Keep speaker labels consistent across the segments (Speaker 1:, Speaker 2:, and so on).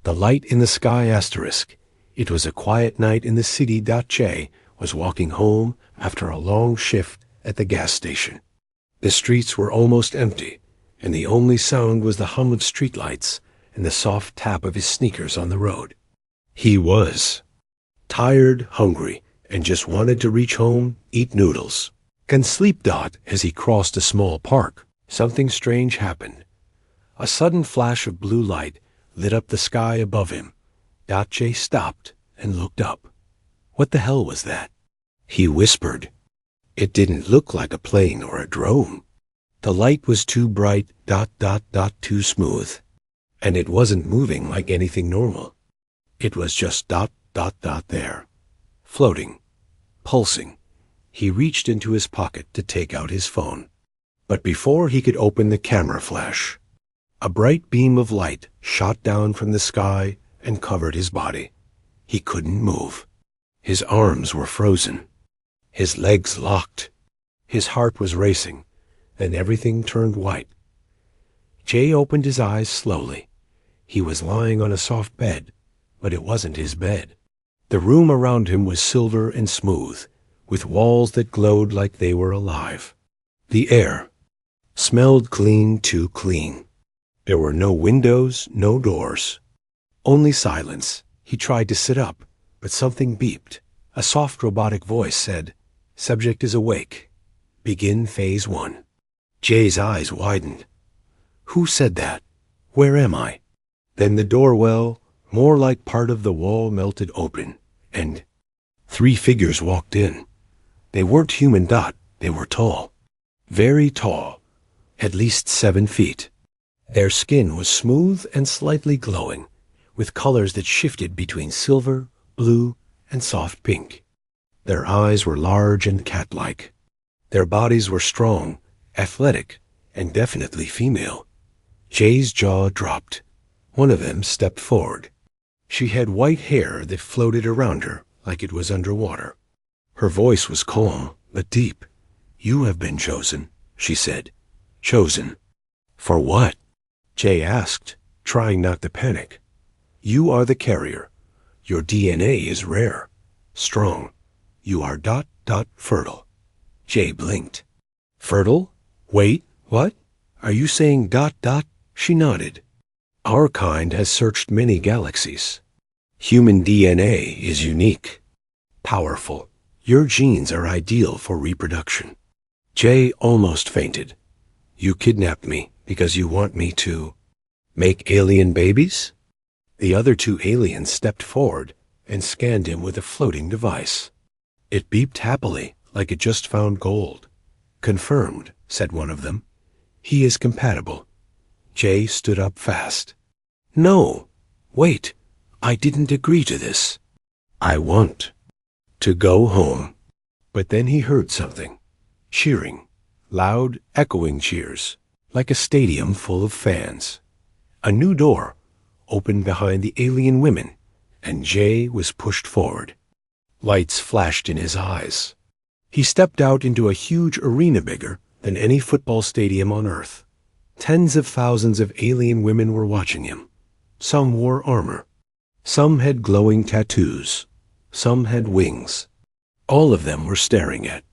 Speaker 1: The light in the sky asterisk. It was a quiet night in the city. J was walking home after a long shift at the gas station. The streets were almost empty, and the only sound was the hum of streetlights and the soft tap of his sneakers on the road. He was tired, hungry, and just wanted to reach home, eat noodles, and sleep. As he crossed a small park, something strange happened. A sudden flash of blue light lit up the sky above him. J stopped and looked up. What the hell was that? He whispered. It didn't look like a plane or a drone. The light was too bright, too smooth. And it wasn't moving like anything normal. It was just there, floating, pulsing. He reached into his pocket to take out his phone. But before he could open the camera flash, a bright beam of light shot down from the sky and covered his body. He couldn't move. His arms were frozen. His legs locked. His heart was racing, and everything turned white. Jay opened his eyes slowly. He was lying on a soft bed, but it wasn't his bed. The room around him was silver and smooth, with walls that glowed like they were alive. The air smelled clean, too clean. There were no windows, no doors. Only silence. He tried to sit up, but something beeped. A soft robotic voice said, "Subject is awake. Begin phase 1. Jay's eyes widened. Who said that? Where am I? Then the doorwell, more like part of the wall, melted open, and 3 figures walked in. They weren't human. They were tall. Very tall. At least 7 feet. Their skin was smooth and slightly glowing, with colors that shifted between silver, blue, and soft pink. Their eyes were large and cat-like. Their bodies were strong, athletic, and definitely female. Jay's jaw dropped. One of them stepped forward. She had white hair that floated around her like it was underwater. Her voice was calm, but deep. "You have been chosen," she said. "Chosen. For what?" Jay asked, trying not to panic. "You are the carrier. Your DNA is rare, strong. You are fertile." Jay blinked. "Fertile? Wait, what? Are you saying ? She nodded. "Our kind has searched many galaxies. Human DNA is unique, powerful. Your genes are ideal for reproduction." Jay almost fainted. "You kidnapped me because you want me to make alien babies?" The other 2 aliens stepped forward and scanned him with a floating device. It beeped happily, like it just found gold. "Confirmed," said one of them. "He is compatible." Jay stood up fast. "No, wait, I didn't agree to this. I want to go home." But then he heard something. Cheering. Loud, echoing cheers, like a stadium full of fans. A new door opened behind the alien women, and Jay was pushed forward. Lights flashed in his eyes. He stepped out into a huge arena bigger than any football stadium on Earth. Tens of thousands of alien women were watching him. Some wore armor. Some had glowing tattoos. Some had wings. All of them were staring at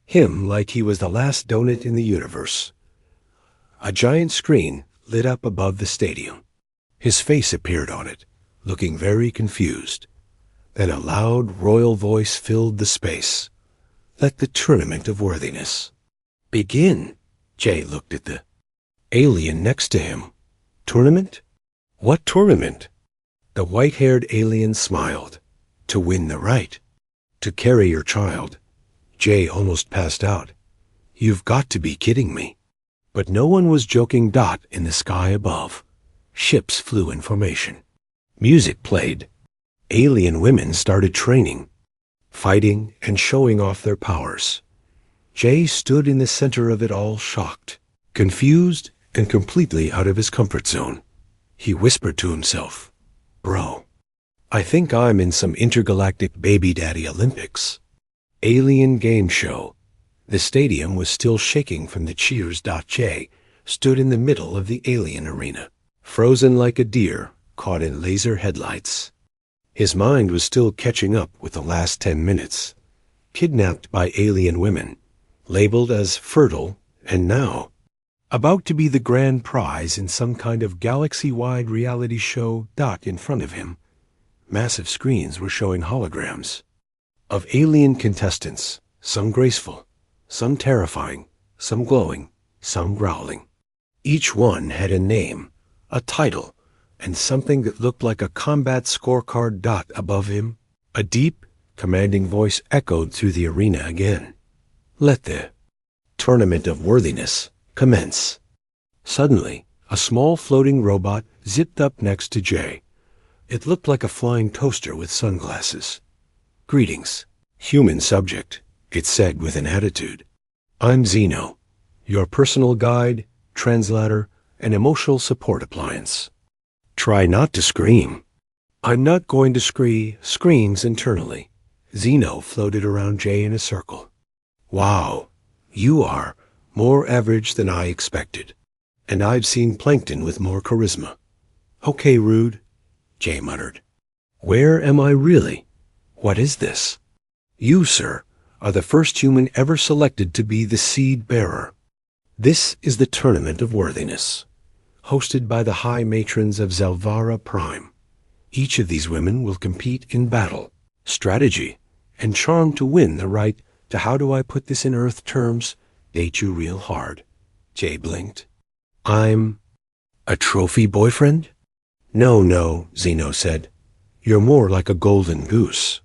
Speaker 1: him like he was the last donut in the universe. A giant screen lit up above the stadium. His face appeared on it, looking very confused. Then a loud royal voice filled the space. "Let the tournament of worthiness begin." Jay looked at the alien next to him. "Tournament? What tournament?" The white-haired alien smiled. "To win the right. To carry your child." Jay almost passed out. "You've got to be kidding me." But no one was joking. In the sky above, ships flew in formation. Music played. Alien women started training, fighting, and showing off their powers. Jay stood in the center of it all, shocked, confused, and completely out of his comfort zone. He whispered to himself, "Bro, I think I'm in some intergalactic baby daddy Olympics." Alien game show. The stadium was still shaking from the cheers. Jay stood in the middle of the alien arena, frozen like a deer caught in laser headlights. His mind was still catching up with the last 10 minutes. Kidnapped by alien women, labeled as fertile, and now about to be the grand prize in some kind of galaxy-wide reality show. In front of him, massive screens were showing holograms of alien contestants, some graceful, some terrifying, some glowing, some growling. Each one had a name, a title, and something that looked like a combat scorecard. Above him, a deep, commanding voice echoed through the arena again. Let the tournament of worthiness commence. Suddenly, a small floating robot zipped up next to Jay. It looked like a flying toaster with sunglasses. Greetings, human subject, it said with an attitude. I'm Zeno, your personal guide, translator, and emotional support appliance. Try not to scream. I'm not going to screams internally. Zeno floated around Jay in a circle. Wow, you are more average than I expected. And I've seen plankton with more charisma. Okay, rude, Jay muttered. Where am I really? What is this? You, sir, are the first human ever selected to be the seed bearer. This is the Tournament of Worthiness, hosted by the High Matrons of Zelvara Prime. Each of these women will compete in battle, strategy, and charm to win the right to, how do I put this in Earth terms, date you real hard. Jay blinked. I'm a trophy boyfriend? No, Zeno said. You're more like a golden goose.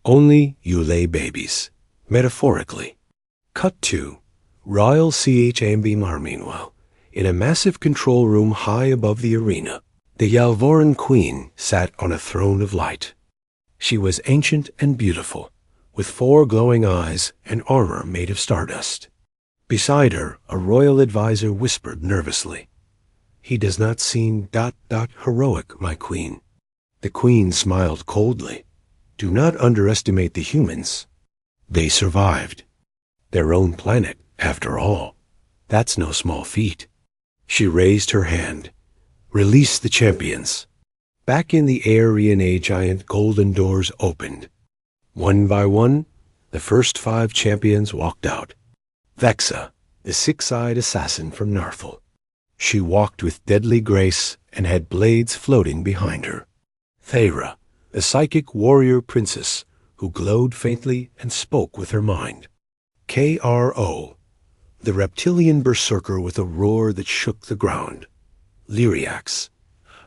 Speaker 1: Only you lay babies, metaphorically. Cut to Royal CHMB meanwhile, in a massive control room high above the arena. The Yalvoran queen sat on a throne of light. She was ancient and beautiful, with 4 glowing eyes and armor made of stardust. Beside her, a royal advisor whispered nervously, He does not seem ... heroic, my queen. The queen smiled coldly. Do not underestimate the humans. They survived. Their own planet, after all. That's no small feat. She raised her hand. Release the champions. Back in the Arena, giant golden doors opened. One by one, the first 5 champions walked out. Vexa, the 6-eyed assassin from Narthal. She walked with deadly grace and had blades floating behind her. Thera, the psychic warrior princess who glowed faintly and spoke with her mind. Kro, the reptilian berserker with a roar that shook the ground. Lyriax,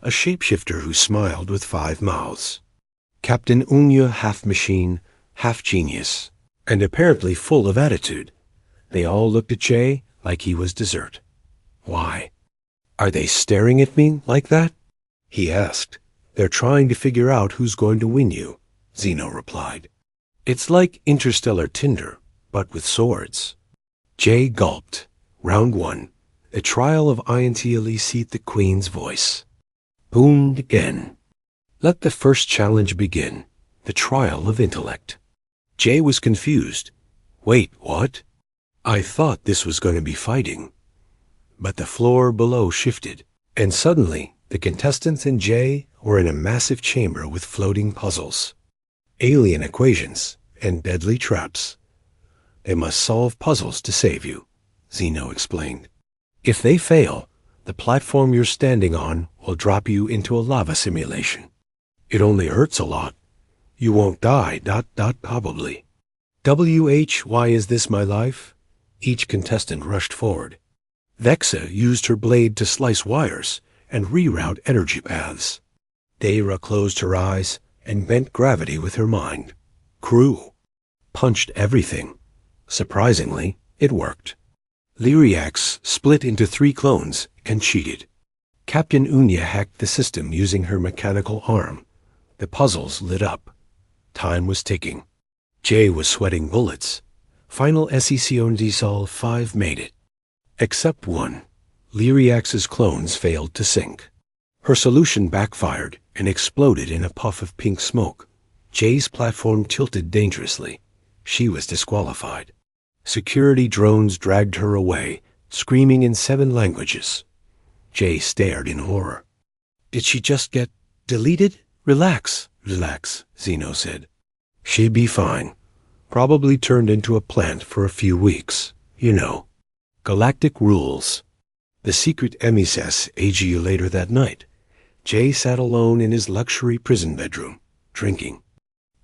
Speaker 1: a shapeshifter who smiled with 5 mouths. Captain Unya, half machine, half genius, and apparently full of attitude. They all looked at Jay like he was dessert. Why? Are they staring at me like that? He asked. They're trying to figure out who's going to win you, Zeno replied. It's like interstellar Tinder, but with swords. Jay gulped. Round 1. The trial of Iantiali seat the queen's voice. Boomed again. Let the first challenge begin. The trial of intellect. Jay was confused. Wait, what? I thought this was going to be fighting. But the floor below shifted, and suddenly the contestants and Jay were in a massive chamber with floating puzzles, alien equations, and deadly traps. They must solve puzzles to save you, Zeno explained. If they fail, the platform you're standing on will drop you into a lava simulation. It only hurts a lot. You won't die, probably. Why is this my life? Each contestant rushed forward. Vexa used her blade to slice wires and reroute energy paths. Deira closed her eyes and bent gravity with her mind. Crew punched everything. Surprisingly, it worked. Lyriax split into 3 clones and cheated. Captain Unya hacked the system using her mechanical arm. The puzzles lit up. Time was ticking. Jay was sweating bullets. Final Escision Diesel 5 made it. Except one. Lyriax's clones failed to sync. Her solution backfired and exploded in a puff of pink smoke. Jay's platform tilted dangerously. She was disqualified. Security drones dragged her away, screaming in 7 languages. Jay stared in horror. Did she just get Deleted? Relax, Zeno said. She'd be fine. Probably turned into a plant for a few weeks. You know. Galactic rules. The secret emissaries age you later that night. Jay sat alone in his luxury prison bedroom, drinking.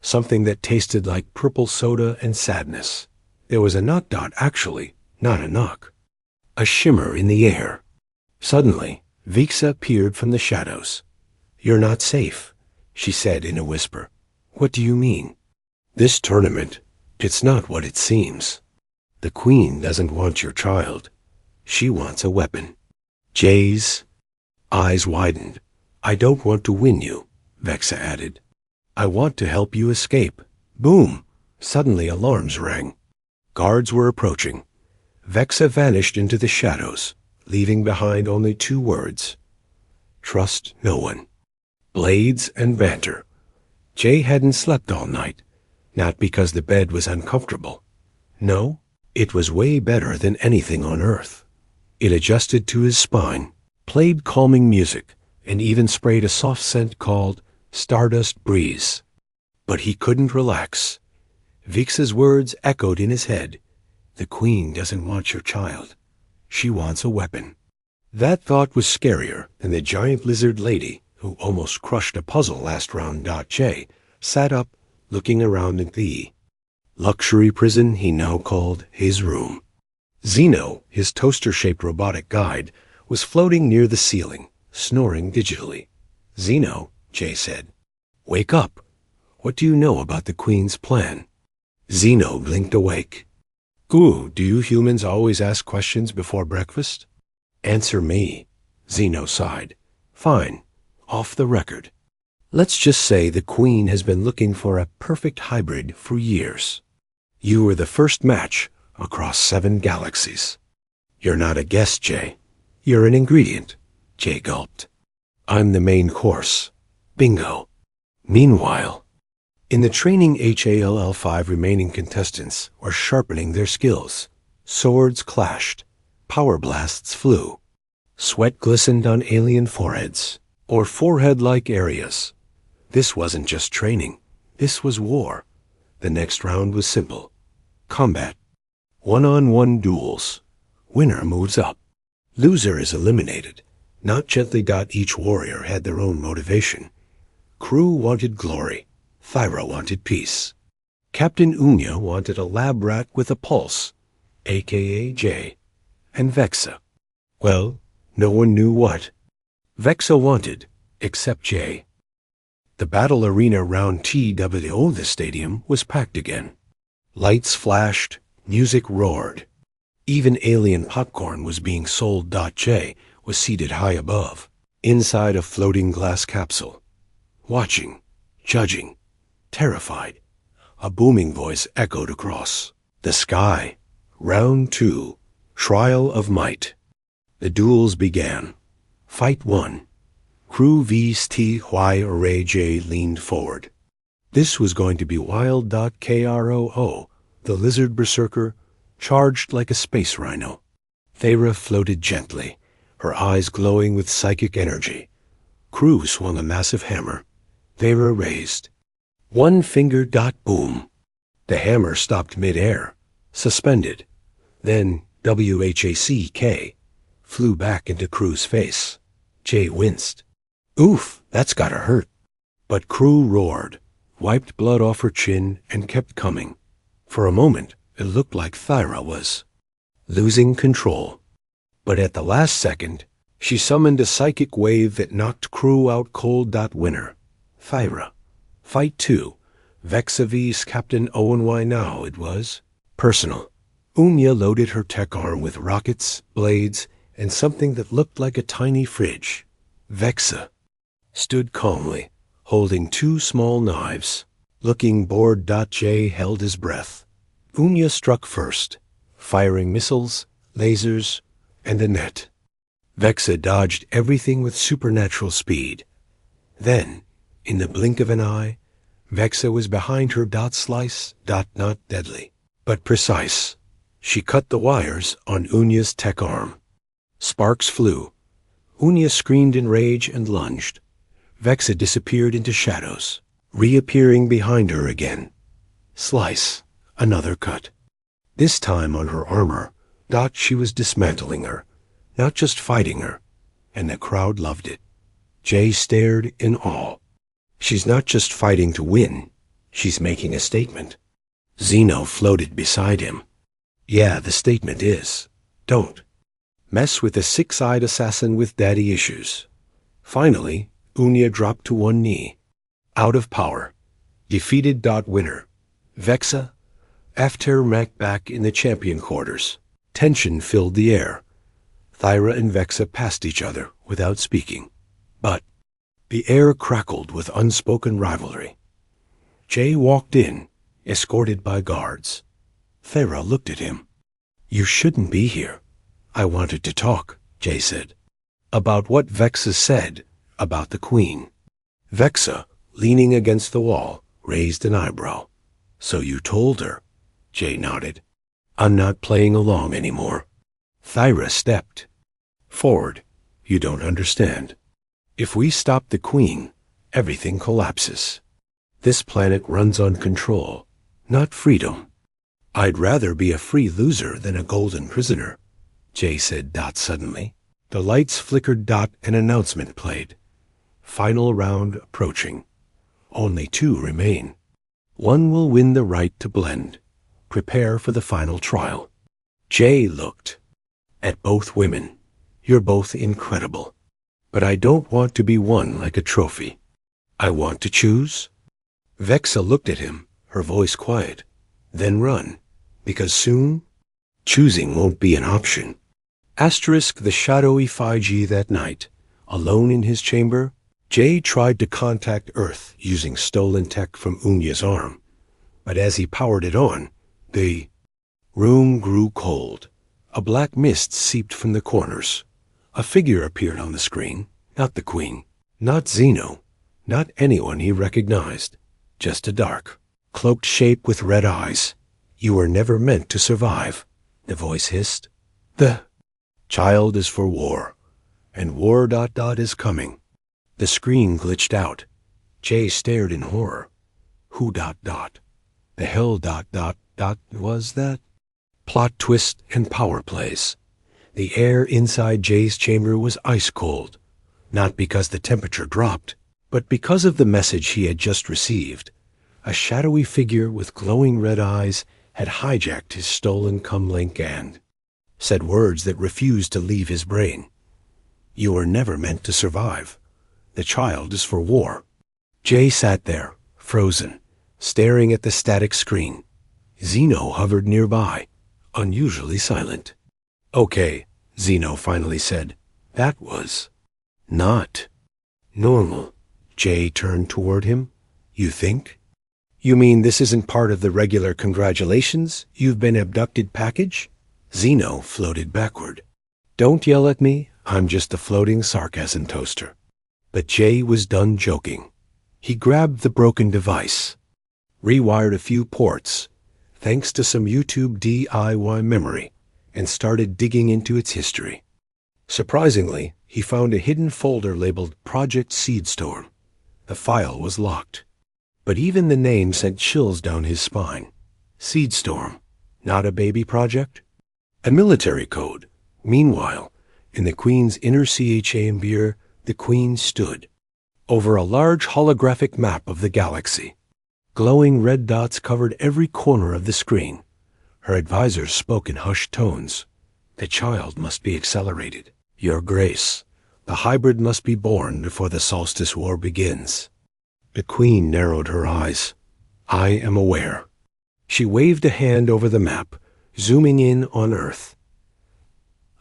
Speaker 1: Something that tasted like purple soda and sadness. There was a knock dot, actually, not a knock. A shimmer in the air. Suddenly, Vixa appeared from the shadows. You're not safe, she said in a whisper. What do you mean? This tournament, it's not what it seems. The Queen doesn't want your child. She wants a weapon. Jay's eyes widened. I don't want to win you, Vexa added. I want to help you escape. Boom! Suddenly alarms rang. Guards were approaching. Vexa vanished into the shadows, leaving behind only 2 words. Trust no one. Blades and banter. Jay hadn't slept all night, not because the bed was uncomfortable. No, it was way better than anything on Earth. It adjusted to his spine, played calming music, and even sprayed a soft scent called Stardust Breeze. But he couldn't relax. Vixa's words echoed in his head. The Queen doesn't want your child. She wants a weapon. That thought was scarier than the giant lizard lady who almost crushed a puzzle last round. Jay sat up, looking around at the luxury prison he now called his room. Zeno, his toaster-shaped robotic guide, was floating near the ceiling, snoring digitally. Zeno, Jay said, wake up. What do you know about the Queen's plan? Zeno blinked awake. Ooh, do you humans always ask questions before breakfast? Answer me. Zeno sighed. Fine. Off the record. Let's just say the Queen has been looking for a perfect hybrid for years. You were the first match across 7 galaxies. You're not a guest, Jay. You're an ingredient. Jay gulped. I'm the main course. Bingo. Meanwhile, in the training HALL5 remaining contestants were sharpening their skills. Swords clashed. Power blasts flew. Sweat glistened on alien foreheads, or forehead-like areas. This wasn't just training. This was war. The next round was simple. Combat. One-on-one duels. Winner moves up. Loser is eliminated. Not gently. Each warrior had their own motivation. Crew wanted glory. Thyra wanted peace. Captain Unya wanted a lab rat with a pulse, a.k.a. Jay. And Vexa. Well, no one knew what Vexa wanted, except Jay. The battle arena round TWO, the stadium, was packed again. Lights flashed, music roared. Even alien popcorn was being sold. Jay was seated high above, inside a floating glass capsule. Watching, judging, terrified. A booming voice echoed across the sky. Round 2, Trial of Might. The duels began. Fight 1. Crew vs. T.Y. Array. Jay leaned forward. This was going to be wild. Kroo, the lizard berserker, charged like a space rhino. Thyra floated gently, her eyes glowing with psychic energy. Crew swung a massive hammer. Thyra raised. One finger. Boom. The hammer stopped mid-air, suspended. Then WHACK flew back into Crew's face. Jay winced. Oof, that's gotta hurt. But Crew roared, wiped blood off her chin, and kept coming. For a moment, it looked like Thyra was losing control. But at the last second, she summoned a psychic wave that knocked Crew out cold. Winner. Thyra. Fight 2. Vexa vs. Captain Owen. Why now it was personal. Unya loaded her tech arm with rockets, blades, and something that looked like a tiny fridge. Vexa stood calmly, holding 2 small knives. Looking bored. Jay held his breath. Unya struck first, firing missiles, lasers, and a net. Vexa dodged everything with supernatural speed. Then, in the blink of an eye, Vexa was behind her. Slice. Not deadly, but precise. She cut the wires on Unya's tech arm. Sparks flew. Unya screamed in rage and lunged. Vexa disappeared into shadows, reappearing behind her again. Slice, another cut. This time on her armor, she was dismantling her, not just fighting her, and the crowd loved it. Jay stared in awe. She's not just fighting to win, she's making a statement. Zeno floated beside him. Yeah, the statement is, don't mess with a six-eyed assassin with daddy issues. Finally, Unya dropped to one knee. Out of power. Defeated. Winner. Vexa. After back in the champion quarters. Tension filled the air. Thyra and Vexa passed each other without speaking. But the air crackled with unspoken rivalry. Jay walked in, escorted by guards. Thyra looked at him. You shouldn't be here. I wanted to talk, Jay said. About what Vexa said about the queen. Vexa, leaning against the wall, raised an eyebrow. So you told her? Jay nodded. I'm not playing along anymore. Thyra stepped forward. You don't understand. If we stop the queen, everything collapses. This planet runs on control, not freedom. I'd rather be a free loser than a golden prisoner, Jay said. Suddenly, the lights flickered. An announcement played. Final round approaching. Only two remain. One will win the right to blend. Prepare for the final trial. Jay looked at both women. You're both incredible. But I don't want to be won like a trophy. I want to choose. Vexa looked at him, her voice quiet. Then run, because soon, choosing won't be an option. The shadowy 5G that night, alone in his chamber, Jay tried to contact Earth using stolen tech from Unya's arm. But as he powered it on, the room grew cold. A black mist seeped from the corners. A figure appeared on the screen, not the queen, not Zeno, not anyone he recognized, just a dark, cloaked shape with red eyes. You were never meant to survive, the voice hissed. The child is for war, and war... is coming. The screen glitched out. Jay stared in horror. Who... The hell... was that? Plot twist and power plays. The air inside Jay's chamber was ice cold, not because the temperature dropped, but because of the message he had just received. A shadowy figure with glowing red eyes had hijacked his stolen comlink and said words that refused to leave his brain. You were never meant to survive. The child is for war. Jay sat there, frozen, staring at the static screen. Zeno hovered nearby, unusually silent. Okay, Zeno finally said. That was not normal. Jay turned toward him. You think? You mean this isn't part of the regular congratulations, you've been abducted package? Zeno floated backward. Don't yell at me, I'm just a floating sarcasm toaster. But Jay was done joking. He grabbed the broken device, rewired a few ports, thanks to some YouTube DIY memory, and started digging into its history. Surprisingly, he found a hidden folder labeled Project Seedstorm. The file was locked. But even the name sent chills down his spine. Seedstorm, not a baby project? A military code. Meanwhile, in the Queen's inner chamber, the Queen stood over a large holographic map of the galaxy. Glowing red dots covered every corner of the screen. Her advisors spoke in hushed tones. The child must be accelerated. Your Grace, the hybrid must be born before the Solstice War begins. The Queen narrowed her eyes. I am aware. She waved a hand over the map, zooming in on Earth.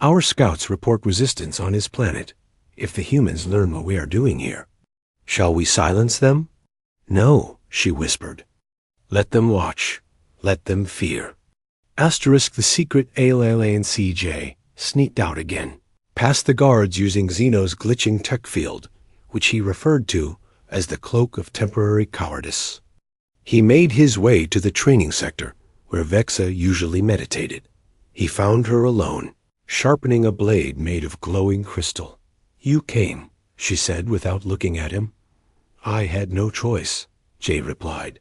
Speaker 1: Our scouts report resistance on his planet, if the humans learn what we are doing here. Shall we silence them? No, she whispered. Let them watch. Let them fear. The secret alien CJ sneaked out again, past the guards using Zeno's glitching tech field, which he referred to as the cloak of temporary cowardice. He made his way to the training sector, where Vexa usually meditated. He found her alone, sharpening a blade made of glowing crystal. You came, she said without looking at him. I had no choice, Jay replied.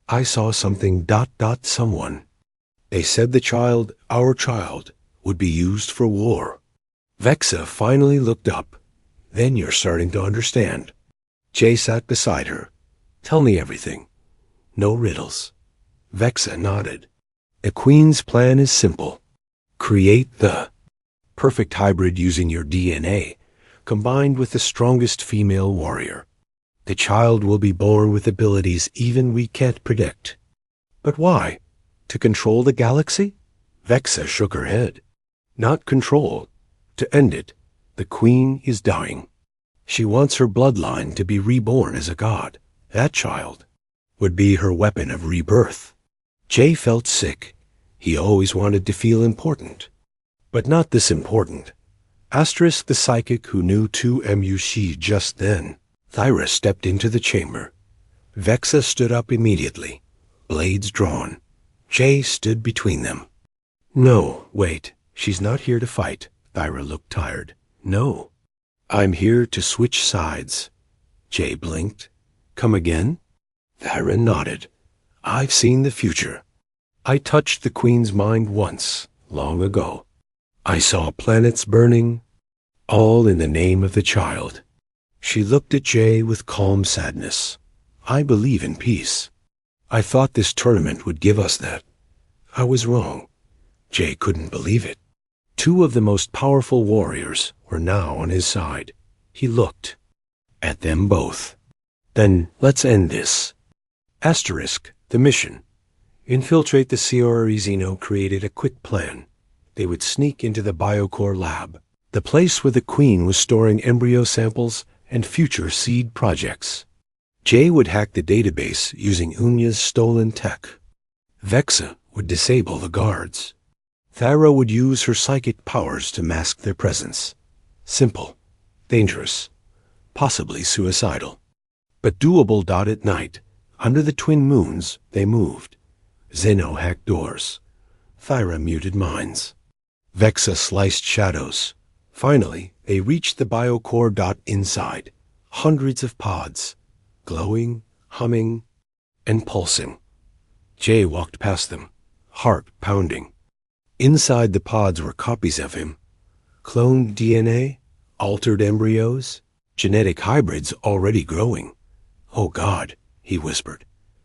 Speaker 1: I saw something ... someone. They said the child, our child, would be used for war. Vexa finally looked up. Then you're starting to understand. Jay sat beside her. Tell me everything. No riddles. Vexa nodded. The Queen's plan is simple. Create the perfect hybrid using your DNA, combined with the strongest female warrior. The child will be born with abilities even we can't predict. But why? To control the galaxy? Vexa shook her head. Not control. To end it. The Queen is dying. She wants her bloodline to be reborn as a god. That child would be her weapon of rebirth. Jay felt sick. He always wanted to feel important. But not this important. Asterisk the psychic who knew 2MUC just then. Thyra stepped into the chamber. Vexa stood up immediately, blades drawn. Jay stood between them. No, wait, she's not here to fight. Thyra looked tired. No, I'm here to switch sides. Jay blinked. Come again? Thyra nodded. I've seen the future. I touched the Queen's mind once, long ago. I saw planets burning, all in the name of the child. She looked at Jay with calm sadness. I believe in peace. I thought this tournament would give us that. I was wrong. Jay couldn't believe it. Two of the most powerful warriors were now on his side. He looked at them both. Then let's end this. Asterisk, the mission. Infiltrate the Siori Xeno created a quick plan. They would sneak into the Biocore lab, the place where the Queen was storing embryo samples and future seed projects. Jay would hack the database using Unya's stolen tech. Vexa would disable the guards. Thyra would use her psychic powers to mask their presence. Simple, dangerous, possibly suicidal. But doable. At night, under the twin moons, they moved. Zeno hacked doors. Thyra muted minds. Vexa sliced shadows. Finally, they reached the Biocore. Inside, hundreds of pods, glowing, humming, and pulsing. Jay walked past them, heart pounding. Inside the pods were copies of him. Cloned DNA, altered embryos, genetic hybrids already growing. Oh God, he whispered.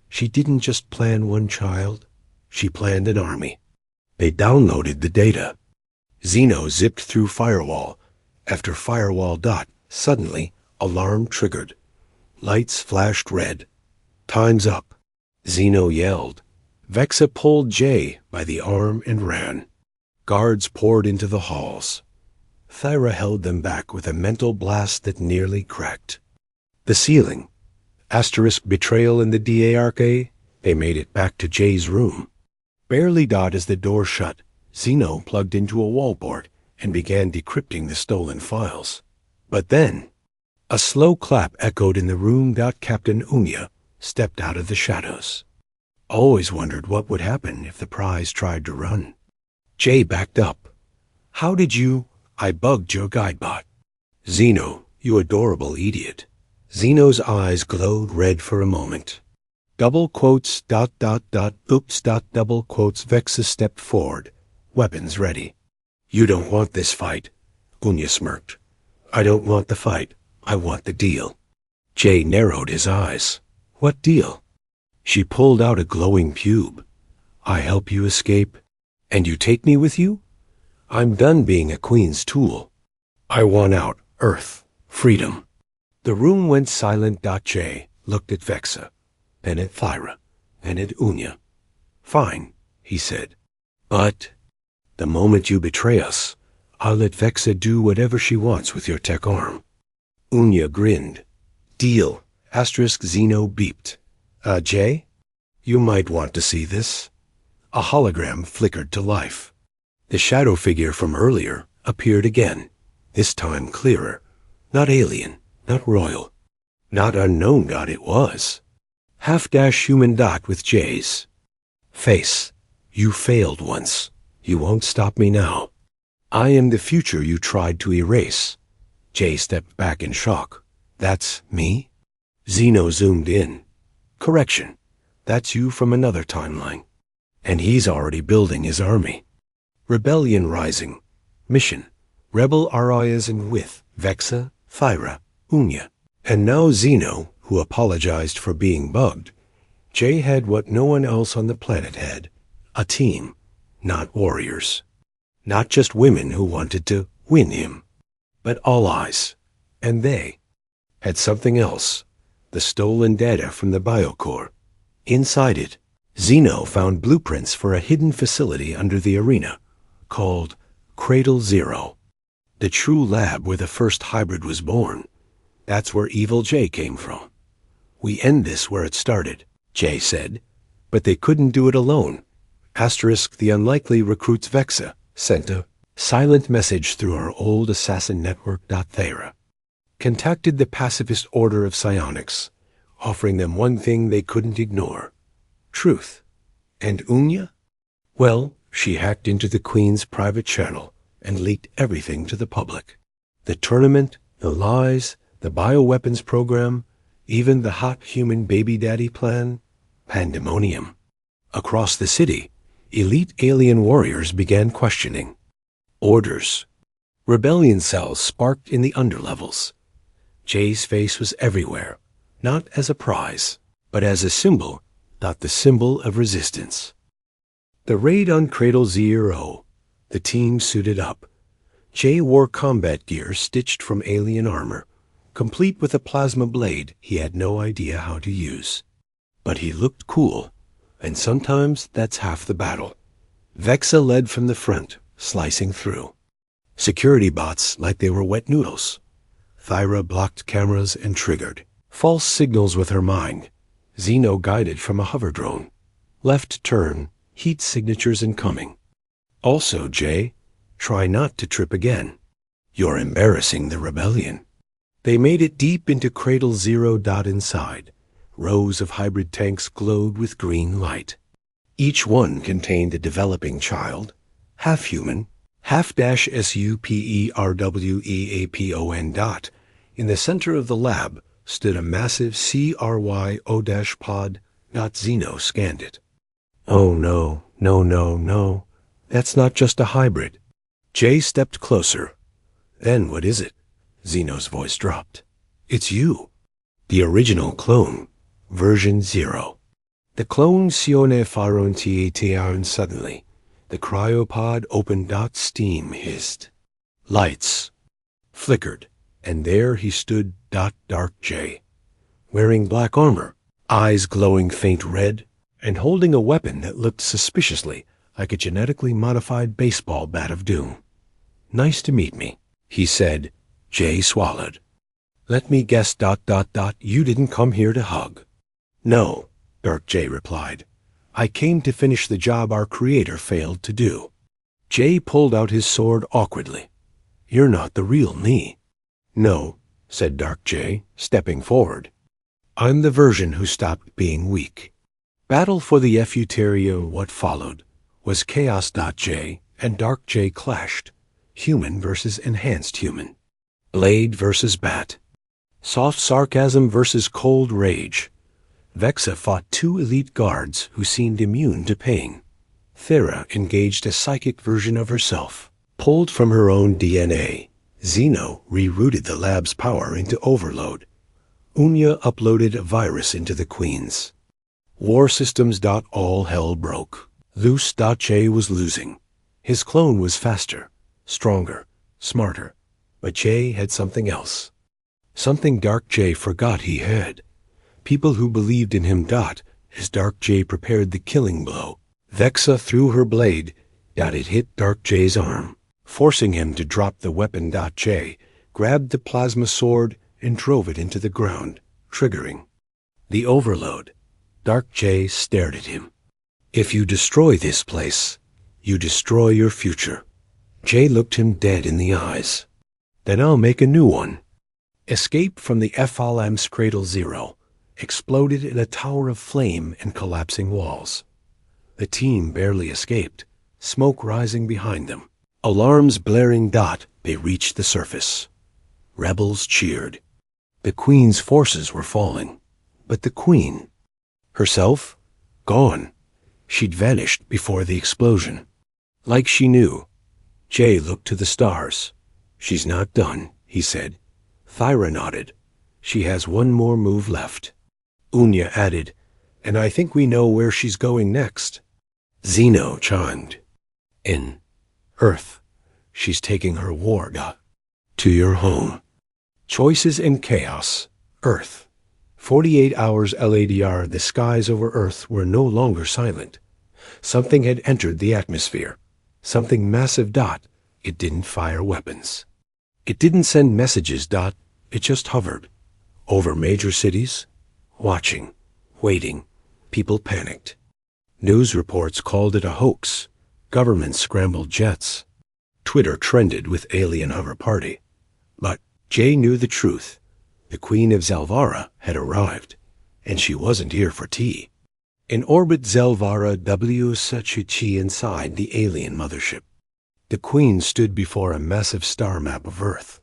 Speaker 1: She didn't just plan one child. She planned an army. They downloaded the data. Xeno zipped through firewall after firewall. Suddenly, alarm triggered. Lights flashed red. Time's up. Xeno yelled. Vexa pulled Jay by the arm and ran. Guards poured into the halls. Thyra held them back with a mental blast that nearly cracked. The ceiling. Asterisk betrayal in the DARK. They made it back to Jay's room. Barely. As the door shut, Xeno plugged into a wall port and began decrypting the stolen files. But then, a slow clap echoed in the room. Captain Unya stepped out of the shadows. Always wondered what would happen if the prize tried to run. Jay backed up. How did you? I bugged your guidebot. Xeno, you adorable idiot. Xeno's eyes glowed red for a moment. Double quotes. Oops. Double quotes. Vexa stepped forward, weapons ready. You don't want this fight, Unya smirked. I don't want the fight. I want the deal. Jay narrowed his eyes. What deal? She pulled out a glowing pube. I help you escape, and you take me with you? I'm done being a Queen's tool. I want out. Earth. Freedom. The room went silent. Jay looked at Vexa, then at Thyra, then at Unya. Fine, he said. But the moment you betray us, I'll let Vexa do whatever she wants with your tech arm. Unya grinned. Deal. Asterisk. Xeno beeped. Jay? You might want to see this. A hologram flickered to life. The shadow figure from earlier appeared again, this time clearer. Not alien, not royal, not unknown. It was. Half-human. With Jay's face. You failed once. You won't stop me now. I am the future you tried to erase. Jay stepped back in shock. That's me? Zeno zoomed in. Correction. That's you from another timeline. And he's already building his army. Rebellion rising. Mission. Rebel Arias and with Vexa, Thyra, Unya. And now Zeno, who apologized for being bugged. Jay had what no one else on the planet had. A team. Not warriors. Not just women who wanted to win him. But all eyes. And they had something else. The stolen data from the biocore. Inside it, Zeno found blueprints for a hidden facility under the arena, called Cradle Zero. The true lab where the first hybrid was born. That's where Evil Jay came from. We end this where it started, Jay said. But they couldn't do it alone. Asterisk the unlikely recruits Vexa sent a silent message through our old assassin network. Thyra contacted the pacifist order of psionics, offering them one thing they couldn't ignore. Truth. And Unya? Well, she hacked into the Queen's private channel and leaked everything to the public. The tournament, the lies, the bioweapons program, even the hot human baby daddy plan. Pandemonium. Across the city, elite alien warriors began questioning. Orders. Rebellion cells sparked in the underlevels. Jay's face was everywhere, not as a prize, but as a symbol, the symbol of resistance. The raid on Cradle Zero. The team suited up. Jay wore combat gear stitched from alien armor, complete with a plasma blade he had no idea how to use. But he looked cool, and sometimes that's half the battle. Vexa led from the front, slicing through. Security bots like they were wet noodles. Thyra blocked cameras and triggered false signals with her mind. Zeno guided from a hover drone. Left turn, heat signatures incoming. Also, Jay, try not to trip again. You're embarrassing the rebellion. They made it deep into Cradle Zero. Inside, rows of hybrid tanks glowed with green light. Each one contained a developing child, half human, half-superweapon. In the center of the lab stood a massive CRYO-pod. Zeno scanned it. Oh no, no. That's not just a hybrid. Jay stepped closer. Then what is it? Zeno's voice dropped. It's you. The original clone. Version 0. The clone Sione Faron Tietiaun suddenly. The cryopod opened. Steam hissed. Lights flickered, and there he stood. Dark Jay, wearing black armor, eyes glowing faint red, and holding a weapon that looked suspiciously like a genetically modified baseball bat of doom. Nice to meet me, he said. Jay swallowed. Let me guess. You didn't come here to hug. No, Dark Jay replied. I came to finish the job our creator failed to do. Jay pulled out his sword awkwardly. You're not the real me. No, said Dark Jay, stepping forward. I'm the version who stopped being weak. Battle for the Efeuteria. What followed was Chaos. Jay and Dark Jay clashed. Human versus enhanced human. Blade versus bat. Soft sarcasm versus cold rage. Vexa fought two elite guards who seemed immune to pain. Thera engaged a psychic version of herself, pulled from her own DNA. Zeno rerouted the lab's power into overload. Unya uploaded a virus into the Queen's. War systems. All hell broke. Loose. Jay was losing. His clone was faster, stronger, smarter. But Jay had something else. Something Dark Jay forgot he had. People who believed in him. As Dark Jay prepared the killing blow, Vexa threw her blade. It hit Dark Jay's arm, forcing him to drop the weapon. Jay grabbed the plasma sword and drove it into the ground, triggering the overload. Dark Jay stared at him. If you destroy this place, you destroy your future. Jay looked him dead in the eyes. Then I'll make a new one. Escape from the FLM's Cradle Zero exploded in a tower of flame and collapsing walls. The team barely escaped, smoke rising behind them. Alarms blaring. They reached the surface. Rebels cheered. The Queen's forces were falling, but the Queen herself, gone. She'd vanished before the explosion. Like she knew. Jay looked to the stars. She's not done, he said. Thyra nodded. She has one more move left. Unya added, and I think we know where she's going next. Zeno chimed in. Earth. She's taking her war god to your home. Choices and chaos. Earth. 48 hours LADR, the skies over Earth were no longer silent. Something had entered the atmosphere. Something massive. It didn't fire weapons. It didn't send messages. It just hovered. Over major cities. Watching. Waiting. People panicked. News reports called it a hoax. Governments scrambled jets. Twitter trended with alien hover party. But Jay knew the truth. The Queen of Zelvara had arrived, and she wasn't here for tea. In orbit Zelvara W. Sachichi inside the alien mothership. The Queen stood before a massive star map of Earth.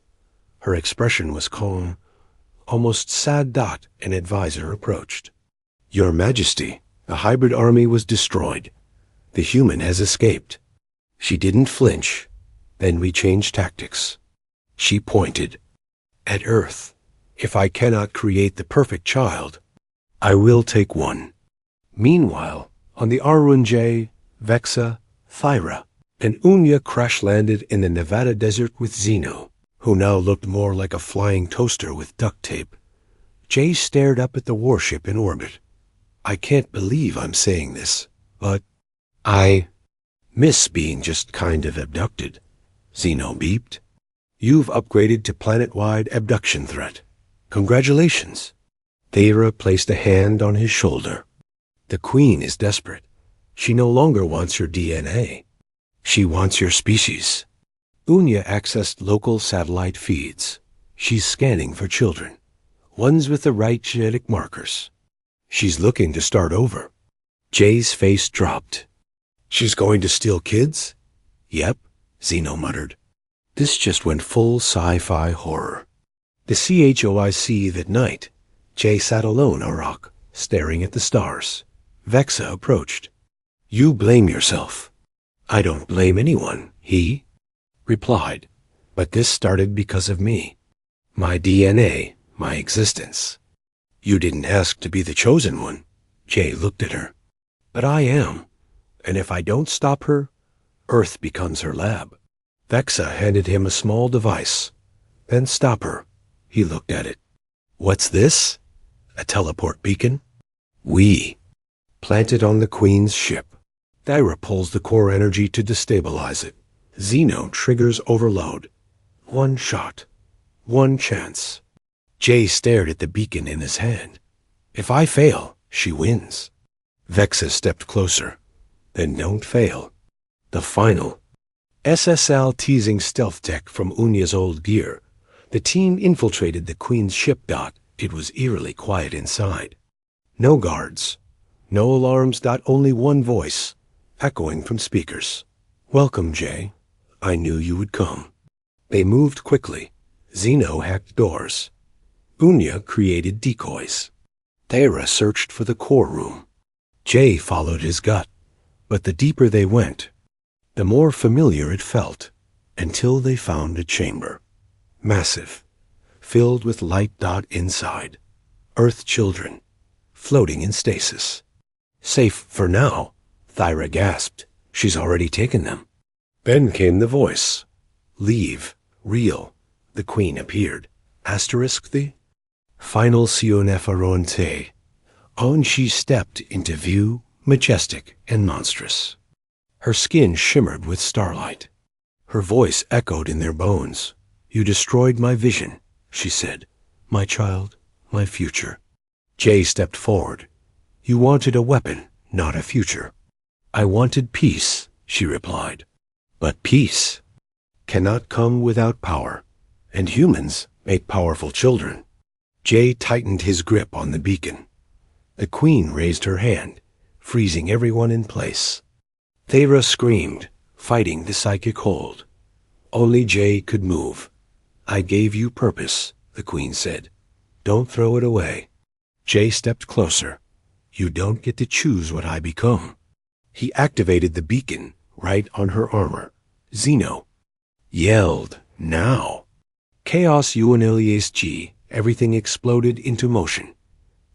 Speaker 1: Her expression was calm, almost sad. An advisor approached. Your Majesty, the hybrid army was destroyed. The human has escaped. She didn't flinch. Then we changed tactics. She pointed. At Earth. If I cannot create the perfect child, I will take one. Meanwhile, on the Arunjay, Vexa, Thyra, and Unya crash-landed in the Nevada desert with Zeno, who now looked more like a flying toaster with duct tape. Jay stared up at the warship in orbit. I can't believe I'm saying this, but I miss being just kind of abducted. Zeno beeped. You've upgraded to planet-wide abduction threat. Congratulations. Thyra placed a hand on his shoulder. The Queen is desperate. She no longer wants your DNA. She wants your species. Unya accessed local satellite feeds. She's scanning for children, ones with the right genetic markers. She's looking to start over. Jay's face dropped. She's going to steal kids? Yep, Zeno muttered. This just went full sci-fi horror. The CHOIC that night, Jay sat alone on a rock, staring at the stars. Vexa approached. You blame yourself. I don't blame anyone, he replied. But this started because of me. My DNA, my existence. You didn't ask to be the chosen one. Jay looked at her. But I am. And if I don't stop her, Earth becomes her lab. Vexa handed him a small device. Then stop her. He looked at it. What's this? A teleport beacon? We plant it on the Queen's ship. Thyra pulls the core energy to destabilize it. Zeno triggers overload. One shot. One chance. Jay stared at the beacon in his hand. If I fail, she wins. Vexa stepped closer. Then don't fail. The final. SSL teasing stealth tech from Unya's old gear. The team infiltrated the Queen's ship. It was eerily quiet inside. No guards. No alarms. Only one voice, echoing from speakers. Welcome, Jay. I knew you would come. They moved quickly. Zeno hacked doors. Unya created decoys. Thyra searched for the core room. Jay followed his gut. But the deeper they went, the more familiar it felt, until they found a chamber. Massive, filled with light. Inside. Earth children, floating in stasis. Safe for now, Thyra gasped. She's already taken them. Then came the voice. Leave. Real. The Queen appeared. Asterisk the final Sionefaronte. On she stepped into view, majestic and monstrous. Her skin shimmered with starlight. Her voice echoed in their bones. You destroyed my vision, she said. My child, my future. Jay stepped forward. You wanted a weapon, not a future. I wanted peace, she replied. But peace cannot come without power, and humans make powerful children. Jay tightened his grip on the beacon. The Queen raised her hand, freezing everyone in place. Thyra screamed, fighting the psychic hold. Only Jay could move. I gave you purpose, the Queen said. Don't throw it away. Jay stepped closer. You don't get to choose what I become. He activated the beacon right on her armor. Zeno yelled, now. Chaos UNLES G, everything exploded into motion.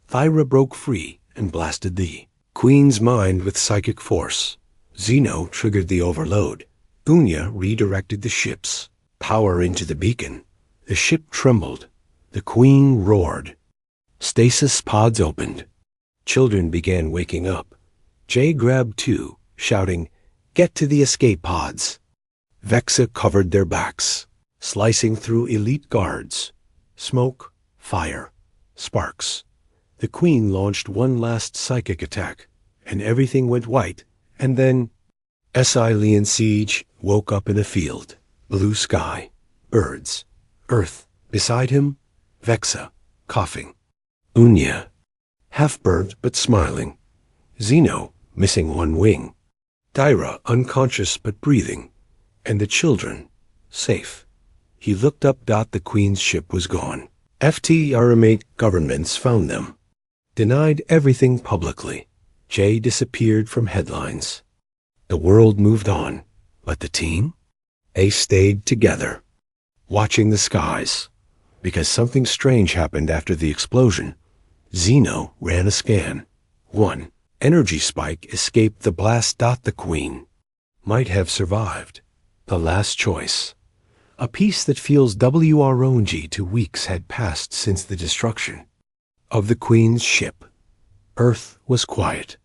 Speaker 1: Thyra broke free and blasted the Queen's mind with psychic force. Zeno triggered the overload. Unya redirected the ship's power into the beacon. The ship trembled. The Queen roared. Stasis pods opened. Children began waking up. Jay grabbed two, shouting, "Get to the escape pods." Vexa covered their backs, slicing through elite guards. Smoke, fire, sparks. The Queen launched one last psychic attack, and everything went white, and then Leon Siege woke up in a field. Blue sky, birds, earth. Beside him, Vexa, coughing. Unya, half-burnt but smiling. Zeno, missing one wing. Thyra, unconscious but breathing. And the children, safe. He looked up. The Queen's ship was gone. FTRMate governments found them. Denied everything publicly. Jay disappeared from headlines. The world moved on, but the team? They stayed together, watching the skies. Because something strange happened after the explosion. Zeno ran a scan. One energy spike escaped the blast. The Queen might have survived. The last choice. A peace that feels WRONG. 2 weeks had passed since the destruction of the Queen's ship. Earth was quiet.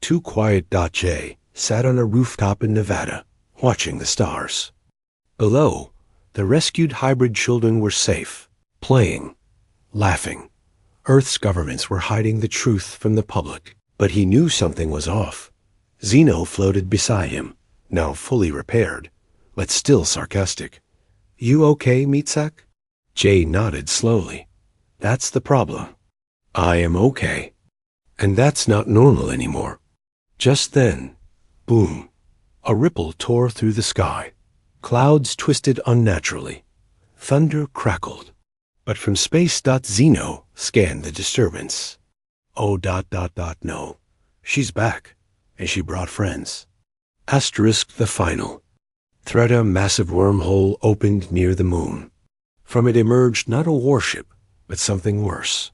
Speaker 1: Too quiet. Jay sat on a rooftop in Nevada, watching the stars. Below, the rescued hybrid children were safe, playing, laughing. Earth's governments were hiding the truth from the public, but he knew something was off. Zeno floated beside him, now fully repaired, but still sarcastic. You okay, Meatsack? Jay nodded slowly. That's the problem. I am okay. And that's not normal anymore. Just then, boom, a ripple tore through the sky. Clouds twisted unnaturally. Thunder crackled. But from space. Zeno scanned the disturbance. Oh, no. She's back, and she brought friends. Asterisk the final. Threat. Massive wormhole opened near the moon. From it emerged not a warship, but something worse.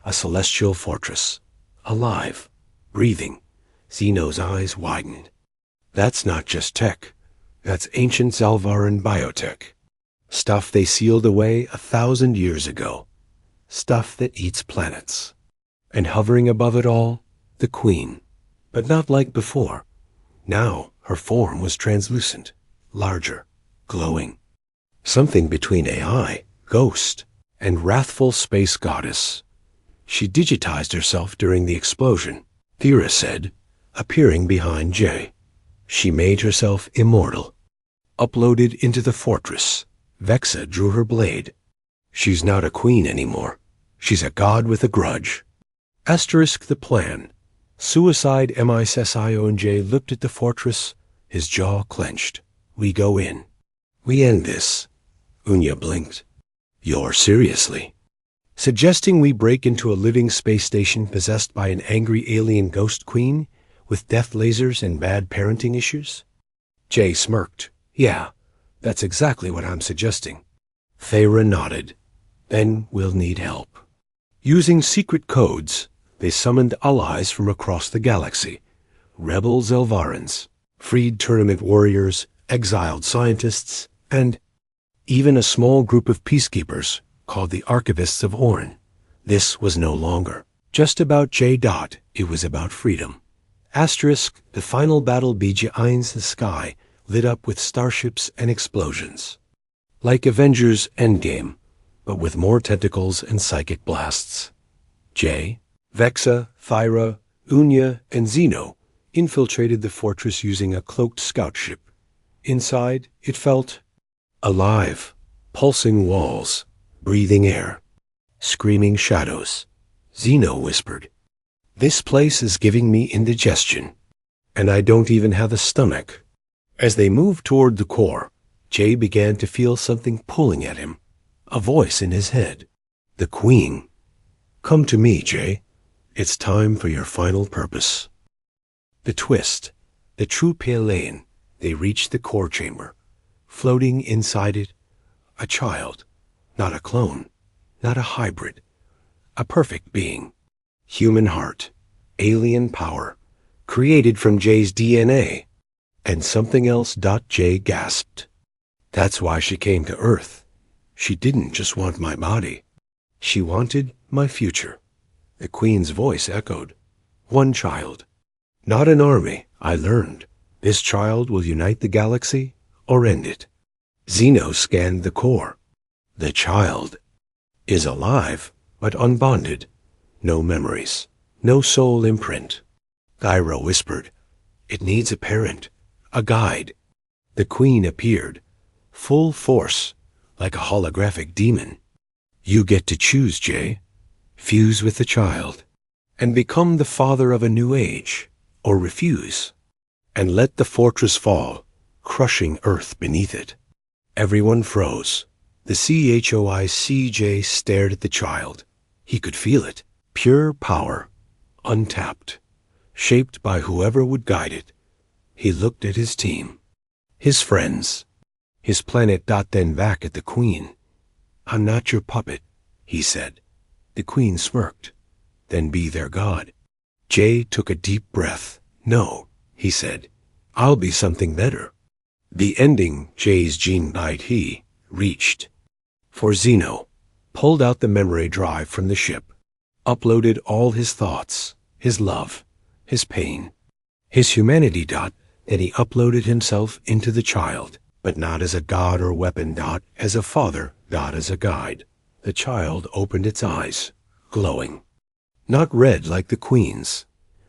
Speaker 1: A celestial fortress. Alive. Breathing. Zeno's eyes widened. That's not just tech. That's ancient Zalvaran biotech. Stuff they sealed away 1,000 years ago. Stuff that eats planets. And hovering above it all, the Queen. But not like before. Now her form was translucent, larger, glowing. Something between AI, ghost, and wrathful space goddess. She digitized herself during the explosion, Thera said, appearing behind Jay. She made herself immortal. Uploaded into the fortress, Vexa drew her blade. She's not a queen anymore. She's a god with a grudge. Asterisk the plan. Suicide MISSIONJ looked at the fortress, his jaw clenched. We go in. We end this. Unya blinked. You're seriously suggesting we break into a living space station possessed by an angry alien ghost queen with death lasers and bad parenting issues? Jay smirked. Yeah, that's exactly what I'm suggesting. Thera nodded. Then we'll need help. Using secret codes, they summoned allies from across the galaxy. Rebel Zelvarans, freed tournament warriors, exiled scientists, and even a small group of peacekeepers called the Archivists of Orn. This was no longer just about J. It was about freedom. Asterisk, the final battle behind the sky lit up with starships and explosions. Like Avengers Endgame, but with more tentacles and psychic blasts. Jay, Vexa, Thyra, Unya, and Zeno infiltrated the fortress using a cloaked scout ship. Inside, it felt alive. Pulsing walls, breathing air, screaming shadows. Zeno whispered, "This place is giving me indigestion, and I don't even have a stomach." As they moved toward the core, Jay began to feel something pulling at him, a voice in his head. The Queen Come to me, Jay. It's time for your final purpose. The twist. The true pale lane. They reached the core chamber. Floating inside it, a child. Not a clone. Not a hybrid. A perfect being. Human heart. Alien power. Created from Jay's DNA. And something else. Jay gasped. That's why she came to Earth. She didn't just want my body. She wanted my future. The Queen's voice echoed. One child. Not an army, I learned. This child will unite the galaxy or end it. Zeno scanned the core. The child is alive, but unbonded. No memories. No soul imprint. Gyra whispered. It needs a parent. A guide. The Queen appeared. Full force. Like a holographic demon. You get to choose, Jay. Fuse with the child. And become the father of a new age. Or refuse. And let the fortress fall, crushing Earth beneath it. Everyone froze. The CHOICJ stared at the child. He could feel it. Pure power. Untapped. Shaped by whoever would guide it. He looked at his team. His friends. His planet. Then back at the Queen. I'm not your puppet, he said. The Queen smirked. Then be their god. Jay took a deep breath. No, he said. I'll be something better. The ending Jay's gene guide he reached. For Zeno, pulled out the memory drive from the ship, uploaded all his thoughts, his love, his pain, his humanity. Then he uploaded himself into the child, but not as a god or weapon. As a father. As a guide. The child opened its eyes, glowing. Not red like the Queen's,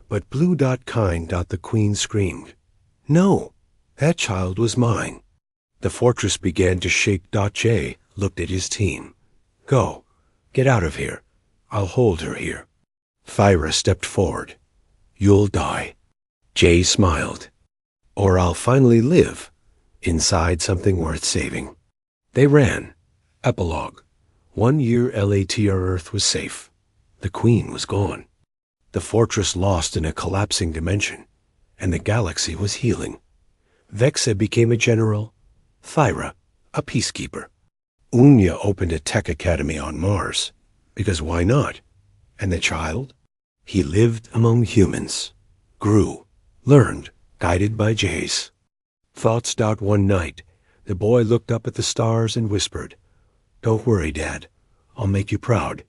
Speaker 1: but blue. Kind. The Queen screamed. No, that child was mine. The fortress began to shake. Jay looked at his team. Go, get out of here. I'll hold her here. Thyra stepped forward. You'll die. Jay smiled. Or I'll finally live, inside something worth saving. They ran. Epilogue. 1 year LATR Earth was safe. The Queen was gone. The fortress lost in a collapsing dimension, and the galaxy was healing. Vexa became a general. Thyra, a peacekeeper. Unya opened a tech academy on Mars, because why not? And the child? He lived among humans, grew, learned, guided by Jays. Thoughts. One night, the boy looked up at the stars and whispered, Don't worry, Dad. I'll make you proud.